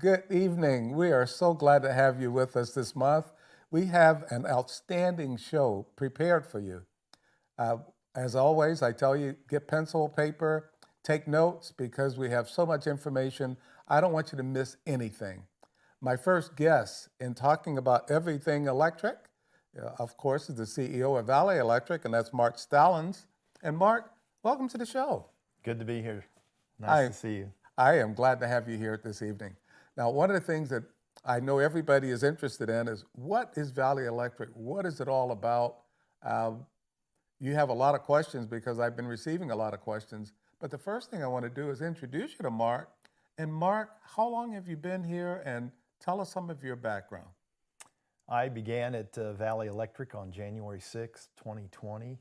Good evening. We are so glad to have you with us this month. We have an outstanding show prepared for you. Uh, as always, I tell you, get pencil, paper, take notes because we have so much information. I don't want you to miss anything. My first guest in talking about everything electric, of course, is the CEO of Valley Electric, and that's Mark Stallings. And Mark, welcome to the show. Good to be here. Nice I, to see you. I am glad to have you here this evening. Now, one of the things that I know everybody is interested in is what is Valley Electric? What is it all about? Um, you have a lot of questions because I've been receiving a lot of questions. But the first thing I want to do is introduce you to Mark. And Mark, how long have you been here? And tell us some of your background. I began at Valley Electric on January 6, 2020.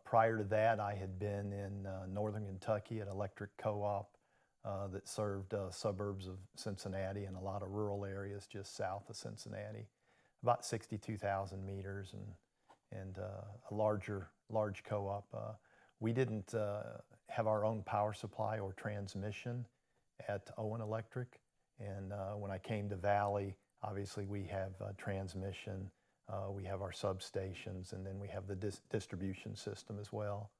Prior to that, I had been in Northern Kentucky at Electric Co-op that served suburbs of Cincinnati and a lot of rural areas just south of Cincinnati, about 62,000 meters and a large co-op. We didn't have our own power supply or transmission at Owen Electric, and when I came to Valley, obviously we have transmission, we have our substations, and then we have the distribution system as well.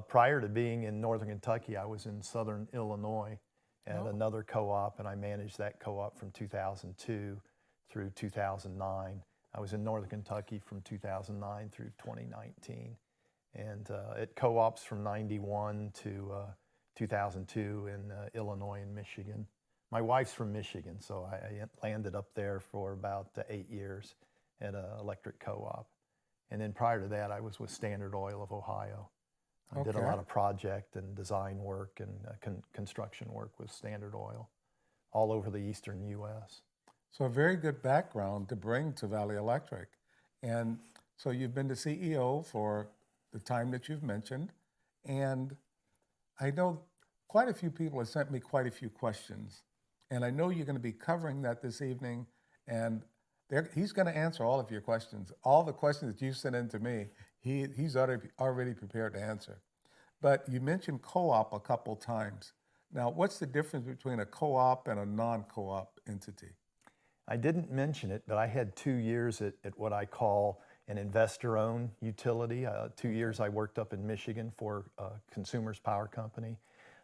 Prior to being in Northern Kentucky, I was in Southern Illinois at another co-op, and I managed that co-op from 2002 through 2009. I was in Northern Kentucky from 2009 through 2019, and at co-ops from 91 to 2002 in Illinois and Michigan. My wife's from Michigan, so I landed up there for about 8 years at an electric co-op. And then prior to that, I was with Standard Oil of Ohio. I did a lot of project and design work and construction work with Standard Oil all over the eastern U.S. So a very good background to bring to Valley Electric. And so you've been the CEO for the time that you've mentioned. And I know quite a few people have sent me quite a few questions. And I know you're going to be covering that this evening. And he's going to answer all of your questions. All the questions that you sent in to me, he's already prepared to answer. But you mentioned co-op a couple times. Now, what's the difference between a co-op and a non-co-op entity? I didn't mention it, but I had 2 years at what I call an investor-owned utility. 2 years I worked up in Michigan for Consumers Power Company.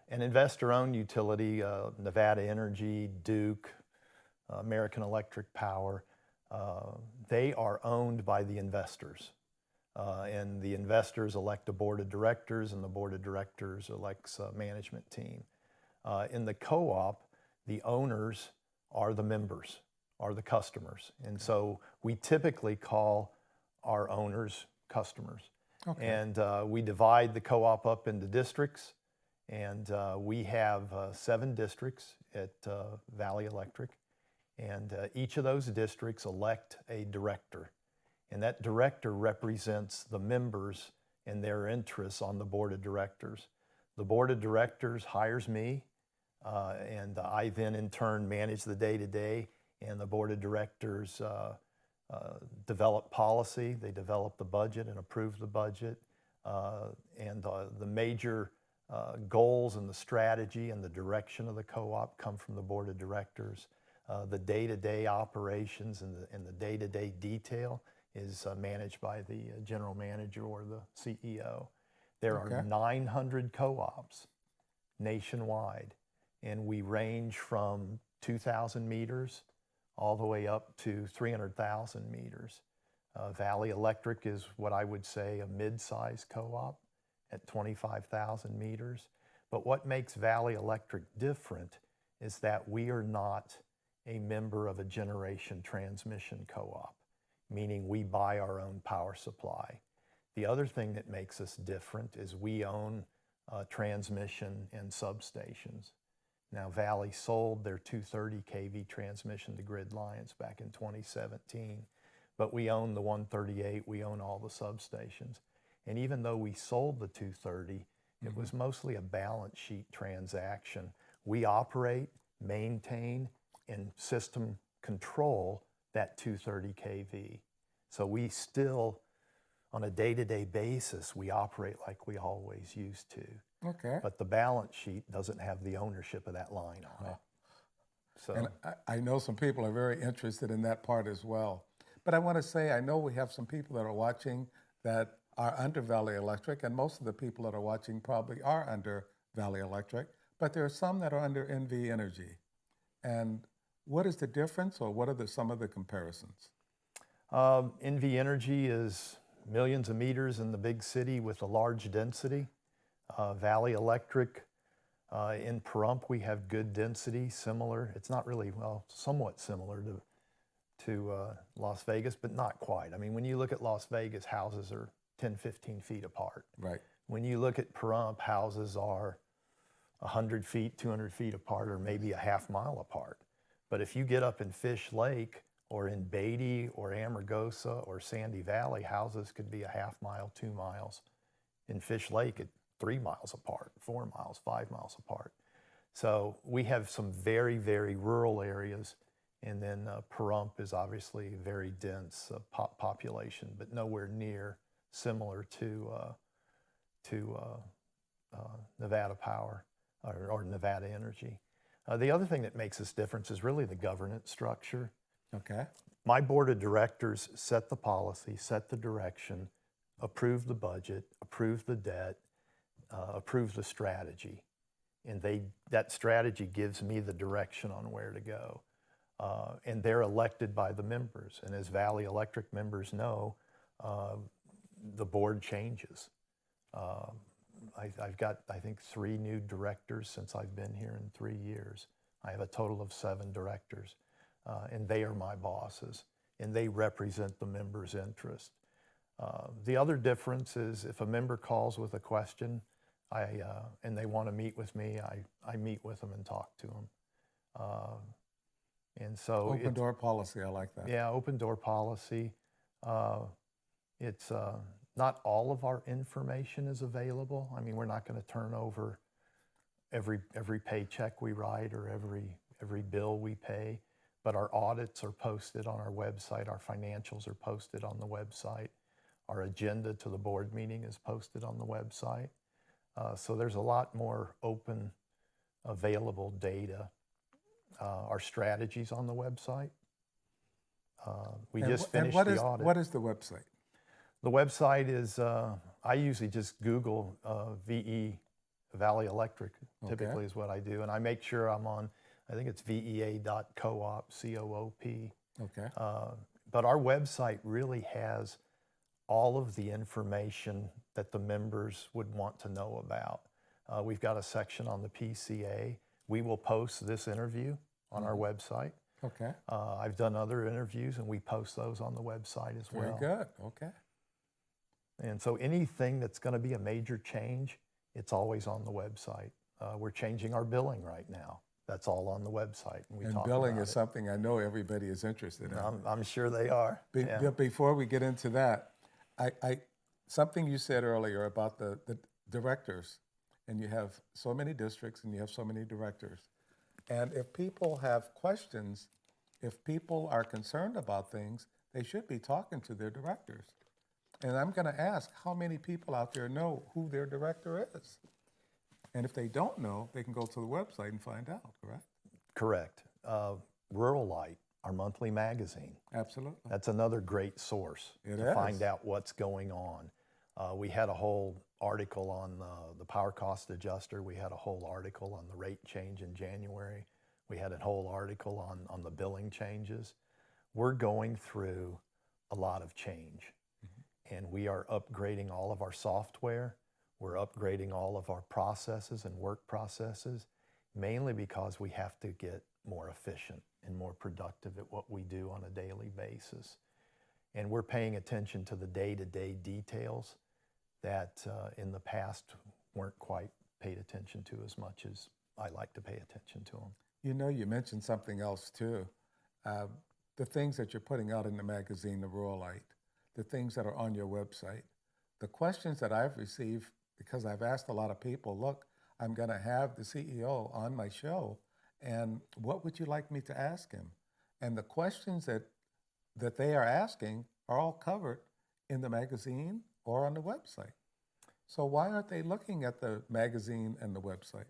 An investor-owned utility, Nevada Energy, Duke, American Electric Power, they are owned by the investors. And the investors elect a board of directors, and the board of directors elects a management team. In the co-op, the owners are the members, are the customers. And so we typically call our owners customers. Okay. And we divide the co-op up into districts, and we have 7 districts at Valley Electric. And each of those districts elect a director. And that director represents the members and their interests on the board of directors. The board of directors hires me, and I then in turn manage the day-to-day, and the board of directors develop policy, they develop the budget and approve the budget, and the major goals and the strategy and the direction of the co-op come from the board of directors. The day-to-day operations and the day-to-day detail is managed by the general manager or the CEO. There are 900 co-ops nationwide, and we range from 2,000 meters all the way up to 300,000 meters. Valley Electric is what I would say a mid-sized co-op at 25,000 meters. But what makes Valley Electric different is that we are not a member of a generation transmission co-op, meaning we buy our own power supply. The other thing that makes us different is we own transmission and substations. Now, Valley sold their 230 kV transmission to Grid Alliance back in 2017, but we own the 138, we own all the substations. And even though we sold the 230, it was mostly a balance sheet transaction. We operate, maintain, and system control that 230 kV. So we still, on a day-to-day basis, we operate like we always used to. Okay. But the balance sheet doesn't have the ownership of that line on it. So And I know some people are very interested in that part as well. But I want to say, I know we have some people that are watching that are under Valley Electric, and most of the people that are watching probably are under Valley Electric, but there are some that are under NV Energy. And what is the difference, or what are some of the comparisons? NV Energy is millions of meters in the big city with a large density. Valley Electric, in Pahrump, we have good density, similar. It's not really, well, somewhat similar to Las Vegas, but not quite. I mean, when you look at Las Vegas, houses are 10, 15 feet apart. Right. When you look at Pahrump, houses are 100 feet, 200 feet apart, or maybe a half mile apart. But if you get up in Fish Lake or in Beatty or Amargosa or Sandy Valley, houses could be a half mile, 2 miles. In Fish Lake, at 3 miles apart, 4 miles, 5 miles apart. So we have some very, very rural areas, and then Pahrump is obviously a very dense population, but nowhere near similar to Nevada Power or Nevada Energy. The other thing that makes us different is really the governance structure. Okay. My board of directors set the policy, set the direction, approve the budget, approve the debt, approve the strategy. And that strategy gives me the direction on where to go. And they're elected by the members. And as Valley Electric members know, the board changes. I've got, I think, 3 new directors since I've been here in 3 years. I have a total of 7 directors, and they are my bosses, and they represent the members' interest. The other difference is if a member calls with a question and they want to meet with me, I meet with them and talk to them. And so Open door policy, I like that. yeah, open door policy. It's not all of our information is available. I mean, we're not going to turn over every paycheck we write or every bill we pay, but our audits are posted on our website. Our financials are posted on the website. Our agenda to the board meeting is posted on the website. So there's a lot more open, available data. Our strategy's on the website. We just finished the audit. What is the website? The website is, I usually just Google VE, Valley Electric, typically is what I do. And I make sure I'm on, I think it's vea.coop, C-O-O-P. Okay. But our website really has all of the information that the members would want to know about. We've got a section on the PCA. We will post this interview on our website. Okay. I've done other interviews, and we post those on the website as well. Very good. Okay. And so anything that's going to be a major change, it's always on the website. We're changing our billing right now. That's all on the website. And we talk billing about is it. something I know everybody is interested in. I'm sure they are. Yeah. Before we get into that, something you said earlier about the directors, and you have so many districts and you have so many directors. And if people have questions, if people are concerned about things, they should be talking to their directors. And I'm going to ask how many people out there know who their director is. And if they don't know, they can go to the website and find out, correct? Correct. Rural Light, our monthly magazine. Absolutely. That's another great source to find out what's going on. We had a whole article on the power cost adjuster. We had a whole article on the rate change in January. We had a whole article on the billing changes. We're going through a lot of change, and we are upgrading all of our software. We're upgrading all of our processes and work processes, mainly because we have to get more efficient and more productive at what we do on a daily basis. And we're paying attention to the day-to-day details that in the past weren't quite paid attention to as much as I like to pay attention to them. You know, you mentioned something else too. The things that you're putting out in the magazine, the Rural Light, the things that are on your website, the questions that I've received, because I've asked a lot of people, look, I'm going to have the CEO on my show, and what would you like me to ask him? And the questions that they are asking are all covered in the magazine or on the website. So why aren't they looking at the magazine and the website?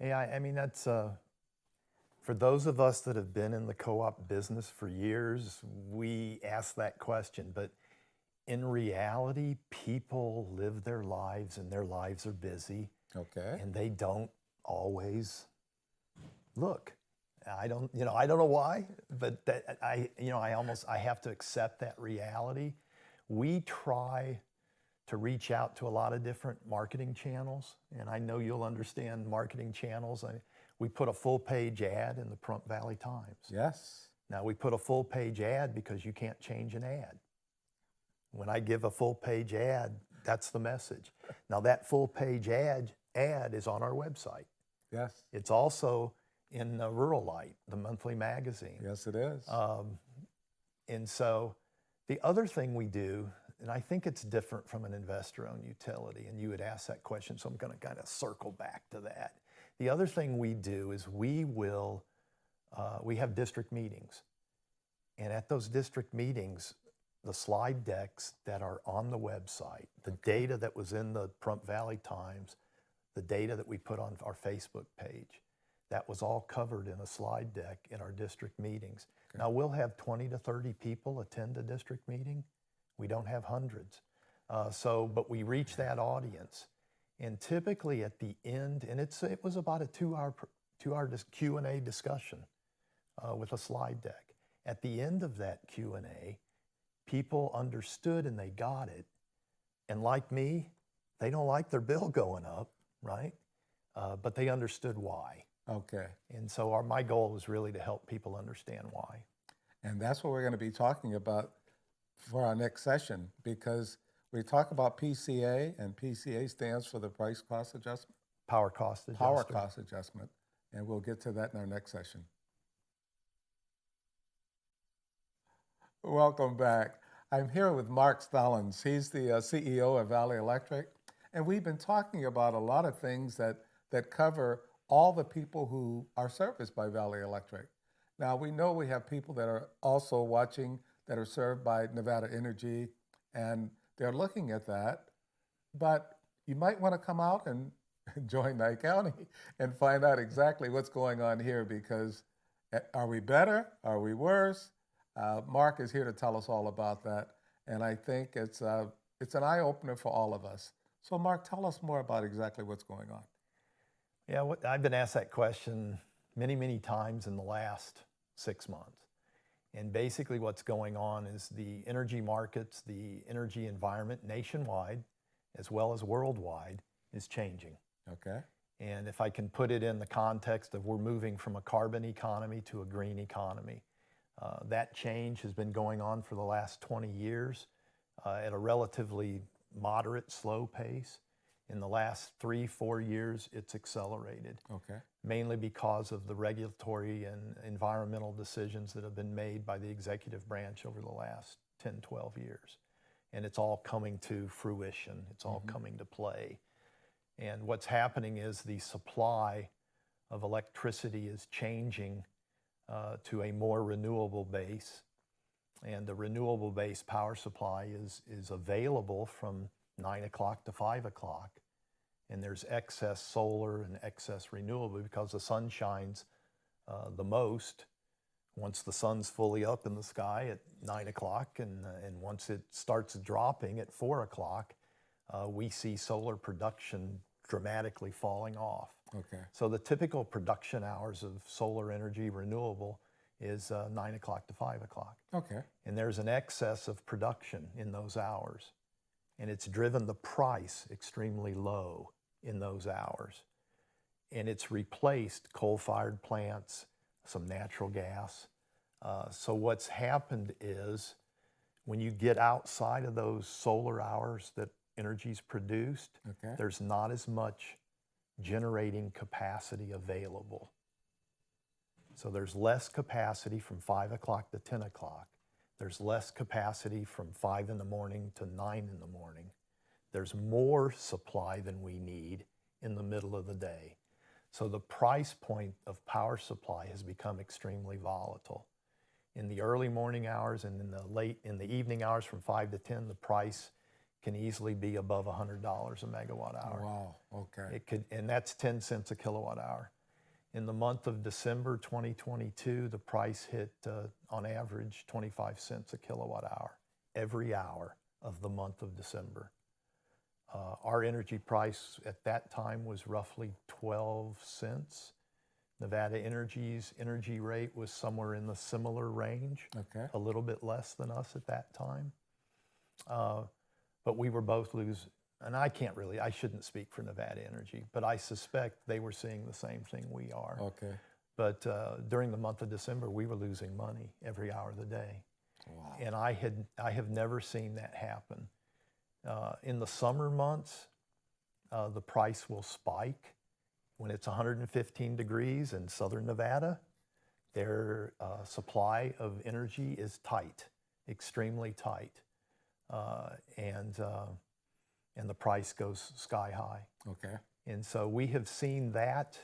Yeah, I mean, that's, for For those of us that have been in the co-op business for years, we ask that question, but in reality, people live their lives and their lives are busy Okay. and they don't always look. I don't know why, but that I have to accept that reality. We try to reach out to a lot of different marketing channels, and I know you'll understand marketing channels. We put a full page ad in the Pahrump Valley Times. Yes. Now we put a full page ad because you can't change an ad. When I give a full page ad, that's the message. Now that full page ad is on our website. Yes. It's also in Rural Light, the monthly magazine. Yes, it is. And so the other thing we do, and I think it's different from an investor-owned utility, and you had asked that question, so I'm going to kind of circle back to that. The other thing we do is we have district meetings. And at those district meetings, the slide decks that are on the website, the data that was in the Pahrump Valley Times, the data that we put on our Facebook page, that was all covered in a slide deck in our district meetings. Okay. Now we'll have 20 to 30 people attend a district meeting. We don't have hundreds. But we reach that audience. And typically at the end, and it was about a two-hour Q&A discussion with a slide deck. At the end of that Q&A, people understood and they got it. And like me, they don't like their bill going up, right? But they understood why. Okay. And so my goal was really to help people understand why. And that's what we're going to be talking about for our next session, because we talk about PCA, and PCA stands for the price cost adjustment. Power cost adjustment. Power cost adjustment. And we'll get to that in our next session. Welcome back. I'm here with Mark Stallings. He's the CEO of Valley Electric. And we've been talking about a lot of things that cover all the people who are serviced by Valley Electric. Now, we know we have people that are also watching that are served by Nevada Energy, and they're looking at that. But you might want to come out and join Nye County and find out exactly what's going on here, because are we better? Are we worse? Mark is here to tell us all about that. And I think it's an eye-opener for all of us. So Mark, tell us more about exactly what's going on. Yeah, I've been asked that question many, many times in the last 6 months. And basically what's going on is the energy markets, the energy environment nationwide, as well as worldwide, is changing. Okay. And if I can put it in the context of we're moving from a carbon economy to a green economy, that change has been going on for the last 20 years at a relatively moderate, slow pace. In the last 3-4 years, it's accelerated. Okay. Mainly because of the regulatory and environmental decisions that have been made by the executive branch over the last 10-12 years. And it's all coming to fruition. It's all coming to play. And what's happening is the supply of electricity is changing to a more renewable base. And the renewable base power supply is available from 9 o'clock to 5 o'clock. And there's excess solar and excess renewable because the sun shines the most once the sun's fully up in the sky at 9 o'clock, and once it starts dropping at 4 o'clock, we see solar production dramatically falling off. Okay. So the typical production hours of solar energy renewable is 9 o'clock to 5 o'clock. Okay. And there's an excess of production in those hours. And it's driven the price extremely low in those hours. And it's replaced coal-fired plants, some natural gas. So what's happened is when you get outside of those solar hours that energy's produced, there's not as much generating capacity available. So there's less capacity from 5 o'clock to 10 o'clock. There's less capacity from 5 in the morning to 9 in the morning. There's more supply than we need in the middle of the day. So the price point of power supply has become extremely volatile. In the early morning hours and in the evening hours from 5 to 10, the price can easily be above $100 a megawatt hour. Wow, okay. It could, and that's 10 cents a kilowatt hour. In the month of December 2022, the price hit, on average, 25 cents a kilowatt hour, every hour of the month of December. Our energy price at that time was roughly 12 cents. Nevada Energy's energy rate was somewhere in the similar range, Okay. a little bit less than us at that time. But we were both losing, and I shouldn't speak for Nevada Energy, but I suspect they were seeing the same thing we are. Okay. But during the month of December, we were losing money every hour of the day. Wow. And I have never seen that happen. In the summer months, the price will spike. When it's 115 degrees in southern Nevada, their supply of energy is tight, extremely tight. And the price goes sky high. Okay. And so we have seen that.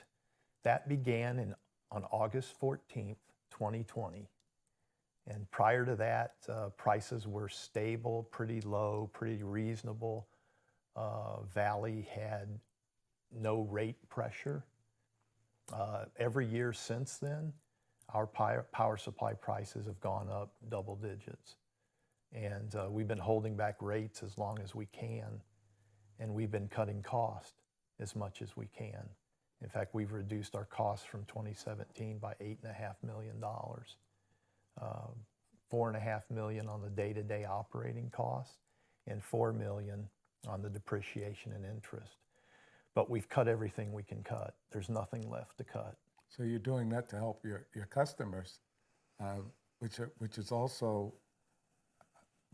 That began on August 14th, 2020. And prior to that, prices were stable, pretty low, pretty reasonable. Valley had no rate pressure. Every year since then, our power supply prices have gone up double digits. And we've been holding back rates as long as we can. And we've been cutting cost as much as we can. In fact, we've reduced our costs from 2017 by $8.5 million. $4.5 million on the day-to-day operating costs and $4 million on the depreciation and interest. But we've cut everything we can cut. There's nothing left to cut. So you're doing that to help your customers, which is also,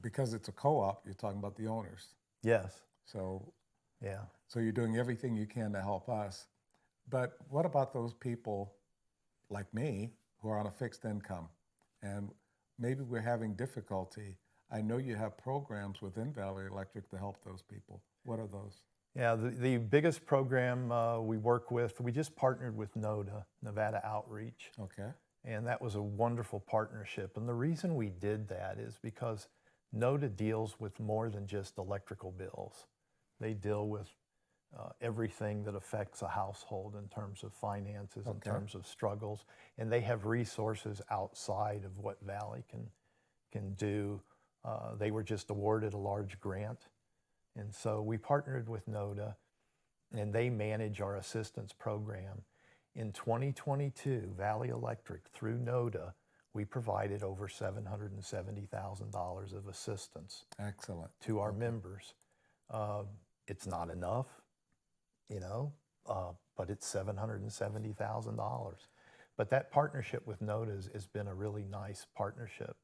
because it's a co-op, you're talking about the owners. Yes. So yeah. So you're doing everything you can to help us. But what about those people like me who are on a fixed income and maybe we're having difficulty? I know you have programs within Valley Electric to help those people. What are those? Yeah, the biggest program we work with, we just partnered with NODA, Nevada Outreach. Okay. And that was a wonderful partnership. And the reason we did that is because NODA deals with more than just electrical bills. They deal with everything that affects a household in terms of finances, in terms of struggles. And they have resources outside of what Valley can do. They were just awarded a large grant. And so we partnered with NODA, and they manage our assistance program. In 2022, Valley Electric, through NODA, we provided over $770,000 of assistance. Excellent. To our members. It's not enough, but it's $770,000. But that partnership with NODA has been a really nice partnership.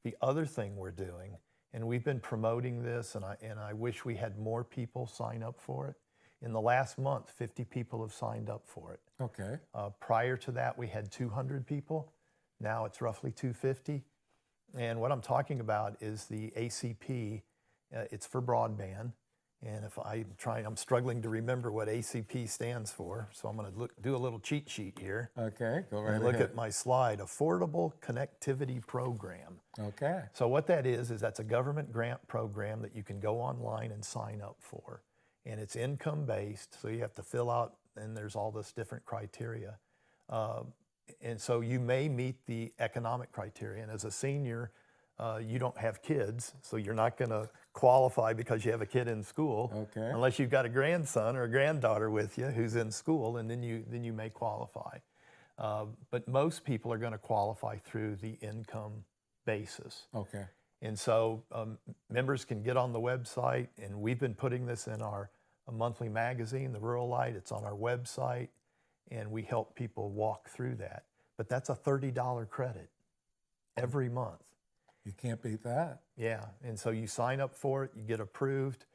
The other thing we're doing, and we've been promoting this, and I wish we had more people sign up for it. In the last month, 50 people have signed up for it. Okay. Prior to that, we had 200 people. Now it's roughly 250. And what I'm talking about is the ACP. It's for broadband. And if I'm struggling to remember what ACP stands for, so I'm going to do a little cheat sheet here. Okay, go right and ahead. Look at my slide, Affordable Connectivity Program. Okay. So what that is that's a government grant program that you can go online and sign up for. And it's income-based, so you have to fill out, and there's all this different criteria. And so you may meet the economic criteria. And as a senior, you don't have kids, so you're not going to qualify because you have a kid in school, unless you've got a grandson or a granddaughter with you who's in school, and then you may qualify. But most people are going to qualify through the income basis. Okay. And so members can get on the website, and we've been putting this in our monthly magazine, The Rural Light. It's on our website, and we help people walk through that. But that's a $30 credit every month. You can't beat that. Yeah, and so you sign up for it, you get approved.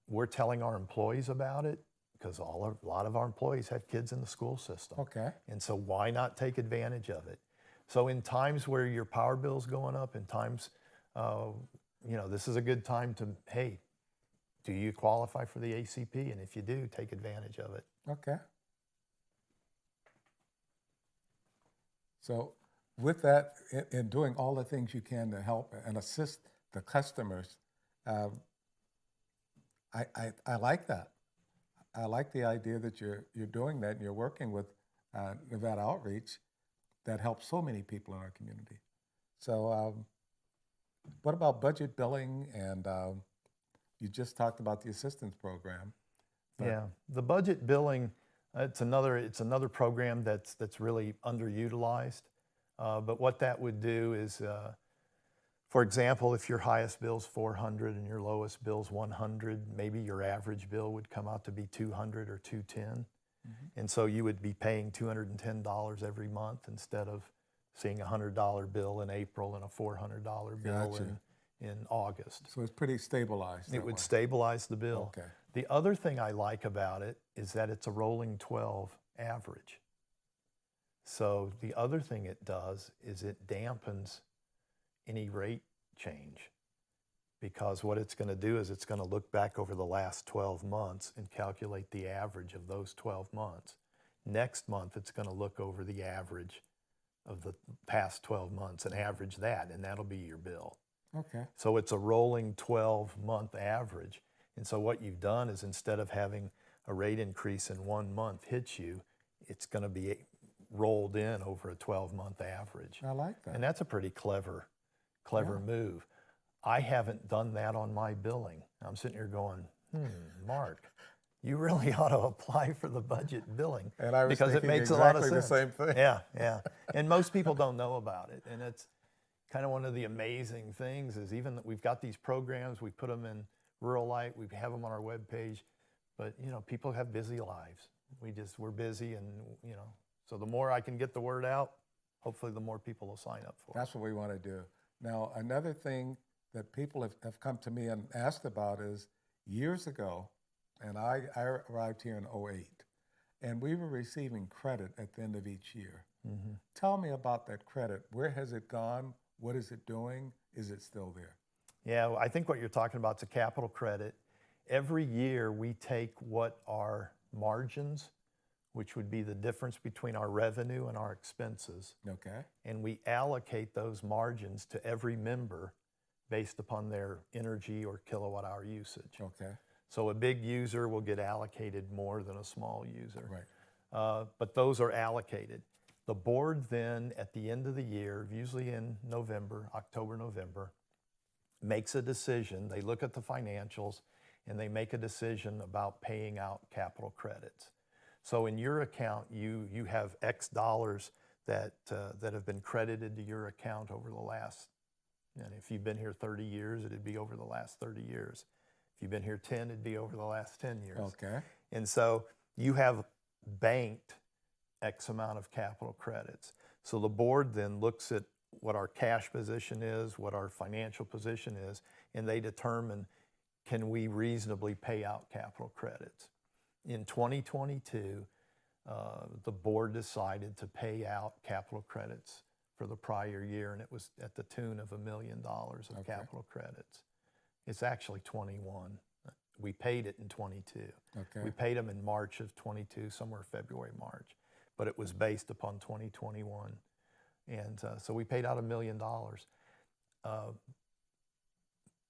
We're telling our employees about it because a lot of our employees have kids in the school system. Okay. And so why not take advantage of it? So in times where your power bill's going up, in times, this is a good time to, hey, do you qualify for the ACP? And if you do, take advantage of it. Okay. So with that, in doing all the things you can to help and assist the customers, I like that. I like the idea that you're doing that and you're working with Nevada Outreach that helps so many people in our community. So what about budget billing? And you just talked about the assistance program. Yeah, the budget billing, it's another program that's really underutilized. But what that would do is, for example, if your highest bill's 400 and your lowest bill's 100, maybe your average bill would come out to be 200 or 210. And so you would be paying $210 every month instead of seeing a $100 bill in April and a $400 bill Gotcha. in August. So it's pretty stabilized. It that would way. stabilize the bill. Okay. The other thing I like about it is that it's a rolling 12 average. So the other thing it does is it dampens any rate change, because what it's going to do is it's going to look back over the last 12 months and calculate the average of those 12 months. Next month, it's going to look over the average of the past 12 months and average that, and that'll be your bill. Okay. So it's a rolling 12-month average. And so what you've done is, instead of having a rate increase in 1 month hit you, it's going to be rolled in over a 12-month average. I like that. And that's a pretty clever move. I haven't done that on my billing. I'm sitting here going, Mark, you really ought to apply for the budget billing, And I was because it thinking makes a lot of exactly sense. the same thing. Yeah, yeah. And most people don't know about it. And it's kind of one of the amazing things is, even that we've got these programs, we put them in Rural Light, we have them on our webpage, but people have busy lives. We're busy, and so the more I can get the word out, hopefully the more people will sign up for it. That's what we want to do. Now, another thing that people have come to me and asked about is, years ago, and I arrived here in '08, and we were receiving credit at the end of each year. Tell me about that credit. Where has it gone? What is it doing? Is it still there? Yeah, well, I think what you're talking about is a capital credit. Every year we take what our margins, which would be the difference between our revenue and our expenses, Okay. and we allocate those margins to every member based upon their energy or kilowatt hour usage. Okay. So a big user will get allocated more than a small user. Right. But those are allocated. The board then, at the end of the year, usually in November, October, November, makes a decision. They look at the financials and they make a decision about paying out capital credits. So in your account, you have X dollars that have been credited to your account over the last, and if you've been here 30 years, it'd be over the last 30 years. If you've been here 10, it'd be over the last 10 years. Okay. And so you have banked X amount of capital credits. So the board then looks at what our cash position is, what our financial position is, and they determine, can we reasonably pay out capital credits? In 2022, the board decided to pay out capital credits for the prior year, and it was at the tune of $1 million of capital credits. It's actually 21. We paid it in 22. Okay. We paid them in March of 22, somewhere February, March, but it was based upon 2021. And so we paid out $1 million.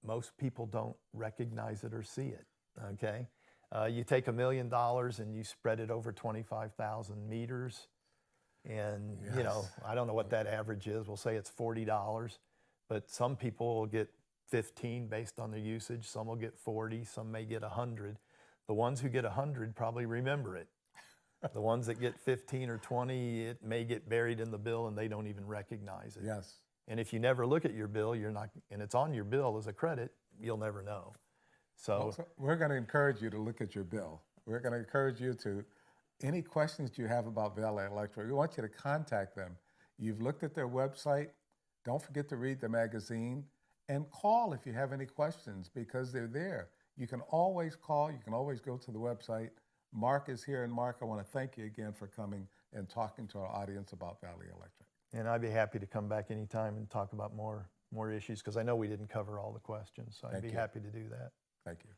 Most people don't recognize it or see it, okay? You take $1 million and you spread it over 25,000 meters, and Yes. I don't know what that average is. We'll say it's $40, but some people will get 15 based on their usage. Some will get 40. Some may get 100. The ones who get 100 probably remember it. The ones that get 15 or 20, it may get buried in the bill and they don't even recognize it. Yes. And if you never look at your bill, you're not, and it's on your bill as a credit, you'll never know. So We're going to encourage you to look at your bill. We're going to encourage you to, any questions you have about Valley Electric, we want you to contact them. You've looked at their website. Don't forget to read the magazine, and call if you have any questions, because they're there. You can always call. You can always go to the website. Mark is here, and Mark, I want to thank you again for coming and talking to our audience about Valley Electric. And I'd be happy to come back anytime and talk about more issues, because I know we didn't cover all the questions, so I'd be happy to do that. Thank you.